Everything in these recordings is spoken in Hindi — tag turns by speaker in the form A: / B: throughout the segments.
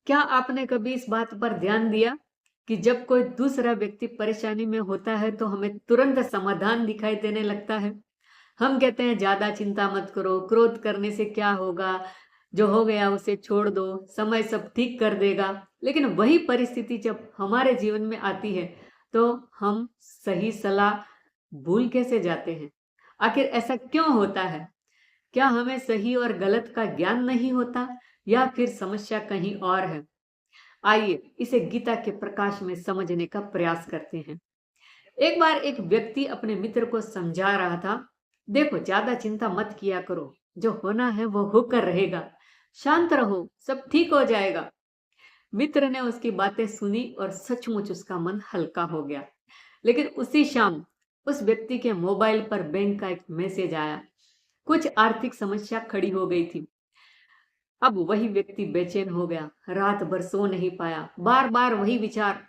A: क्या आपने कभी इस बात पर ध्यान दिया कि जब कोई दूसरा व्यक्ति परेशानी में होता है तो हमें तुरंत समाधान दिखाई देने लगता है। हम कहते हैं ज्यादा चिंता मत करो, क्रोध करने से क्या होगा, जो हो गया उसे छोड़ दो, समय सब ठीक कर देगा। लेकिन वही परिस्थिति जब हमारे जीवन में आती है तो हम सही सलाह भूल कैसे जाते हैं? आखिर ऐसा क्यों होता है? क्या हमें सही और गलत का ज्ञान नहीं होता या फिर समस्या कहीं और है? आइए इसे गीता के प्रकाश में समझने का प्रयास करते हैं। एक बार एक व्यक्ति अपने मित्र को समझा रहा था, देखो ज्यादा चिंता मत किया करो, जो होना है वो होकर रहेगा, शांत रहो, सब ठीक हो जाएगा। मित्र ने उसकी बातें सुनी और सचमुच उसका मन हल्का हो गया। लेकिन उसी शाम उस व्यक्ति के मोबाइल पर बैंक का एक मैसेज आया। कुछ आर्थिक समस्या खड़ी हो गई थी। अब वही व्यक्ति बेचैन हो गया, रात भर सो नहीं पाया, बार बार वही विचार,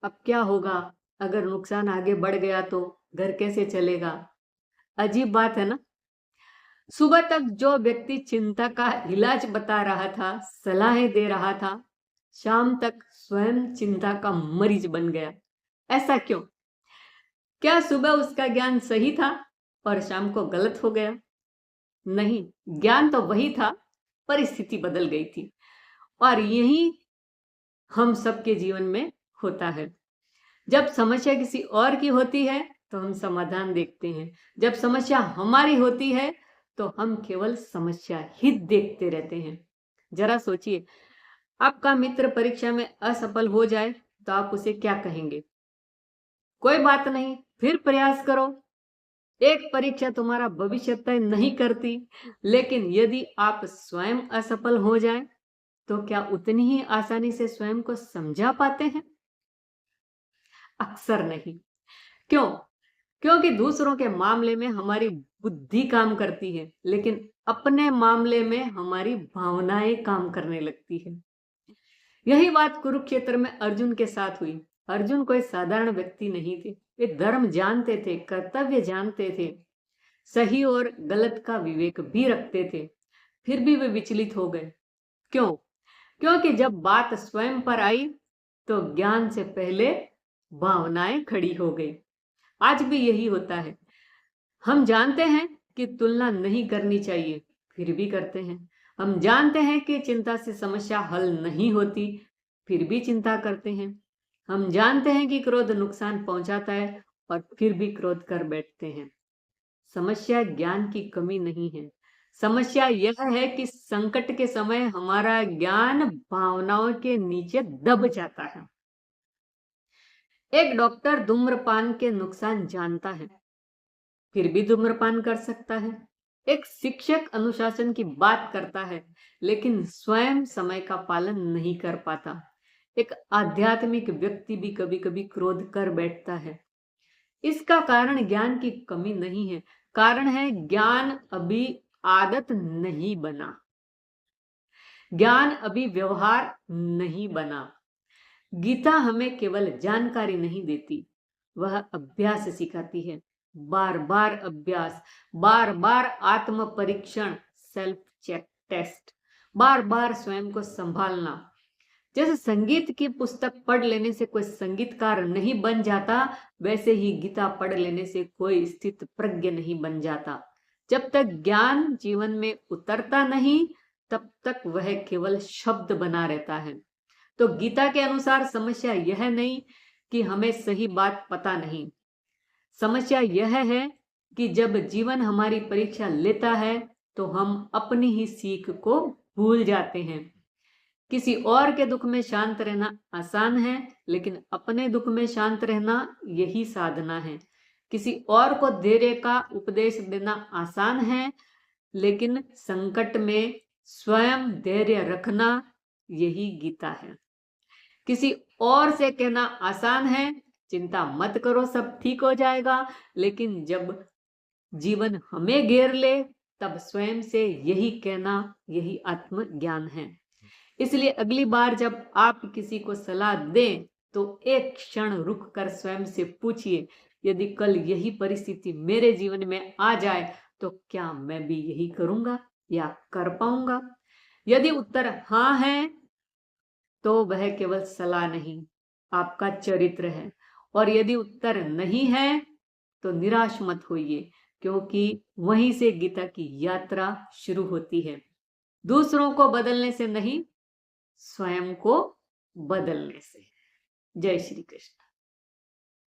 A: अब क्या होगा, अगर नुकसान आगे बढ़ गया तो घर कैसे चलेगा। अजीब बात है ना। सुबह तक जो व्यक्ति चिंता का इलाज बता रहा था, सलाहें दे रहा था, शाम तक स्वयं चिंता का मरीज बन गया। ऐसा क्यों? क्या सुबह उसका ज्ञान सही था और शाम को गलत हो गया? नहीं, ज्ञान तो वही था, परिस्थिति बदल गई थी। और यही हम सबके जीवन में होता है। जब समस्या किसी और की होती है तो हम समाधान देखते हैं, जब समस्या हमारी होती है तो हम केवल समस्या ही देखते रहते हैं। जरा सोचिए, आपका मित्र परीक्षा में असफल हो जाए तो आप उसे क्या कहेंगे? कोई बात नहीं, फिर प्रयास करो। एक परीक्षा तुम्हारा भविष्य तय नहीं करती, लेकिन यदि आप स्वयं असफल हो जाएं तो क्या उतनी ही आसानी से स्वयं को समझा पाते हैं? अक्सर नहीं। क्यों? क्योंकि दूसरों के मामले में हमारी बुद्धि काम करती है, लेकिन अपने मामले में हमारी भावनाएं काम करने लगती है। यही बात कुरुक्षेत्र में अर्जुन के साथ हुई। अर्जुन कोई साधारण व्यक्ति नहीं थे। वे धर्म जानते थे, कर्तव्य जानते थे, सही और गलत का विवेक भी रखते थे। फिर भी वे विचलित हो गए। क्यों? क्योंकि जब बात स्वयं पर आई तो ज्ञान से पहले भावनाएं खड़ी हो गई। आज भी यही होता है। हम जानते हैं कि तुलना नहीं करनी चाहिए, फिर भी करते हैं। हम जानते हैं कि चिंता से समस्या हल नहीं होती, फिर भी चिंता करते हैं। हम जानते हैं कि क्रोध नुकसान पहुंचाता है और फिर भी क्रोध कर बैठते हैं। समस्या ज्ञान की कमी नहीं है। समस्या यह है कि संकट के समय हमारा ज्ञान भावनाओं के नीचे दब जाता है। एक डॉक्टर धूम्रपान के नुकसान जानता है, फिर भी धूम्रपान कर सकता है। एक शिक्षक अनुशासन की बात करता है, लेकिन स्वयं समय का पालन नहीं कर पाता। एक आध्यात्मिक व्यक्ति भी कभी कभी क्रोध कर बैठता है। इसका कारण ज्ञान की कमी नहीं है, कारण है ज्ञान अभी आदत नहीं बना, ज्ञान अभी व्यवहार नहीं बना। गीता हमें केवल जानकारी नहीं देती, वह अभ्यास सिखाती है। बार बार अभ्यास, बार बार आत्म परीक्षण, सेल्फ चेक टेस्ट, बार बार स्वयं को संभालना। जैसे संगीत की पुस्तक पढ़ लेने से कोई संगीतकार नहीं बन जाता, वैसे ही गीता पढ़ लेने से कोई स्थित प्रज्ञ नहीं बन जाता। जब तक ज्ञान जीवन में उतरता नहीं, तब तक वह केवल शब्द बना रहता है। तो गीता के अनुसार समस्या यह नहीं कि हमें सही बात पता नहीं, समस्या यह है कि जब जीवन हमारी परीक्षा लेता है तो हम अपनी ही सीख को भूल जाते हैं। किसी और के दुख में शांत रहना आसान है, लेकिन अपने दुख में शांत रहना यही साधना है। किसी और को धैर्य का उपदेश देना आसान है, लेकिन संकट में स्वयं धैर्य रखना यही गीता है। किसी और से कहना आसान है, चिंता मत करो सब ठीक हो जाएगा, लेकिन जब जीवन हमें घेर ले तब स्वयं से यही कहना यही आत्मज्ञान है। इसलिए अगली बार जब आप किसी को सलाह दें तो एक क्षण रुक कर स्वयं से पूछिए, यदि कल यही परिस्थिति मेरे जीवन में आ जाए तो क्या मैं भी यही करूंगा या कर पाऊंगा? यदि उत्तर हाँ है तो वह केवल सलाह नहीं, आपका चरित्र है। और यदि उत्तर नहीं है तो निराश मत होइए, क्योंकि वहीं से गीता की यात्रा शुरू होती है। दूसरों को बदलने से नहीं, स्वयं को बदलने से। जय श्री कृष्ण।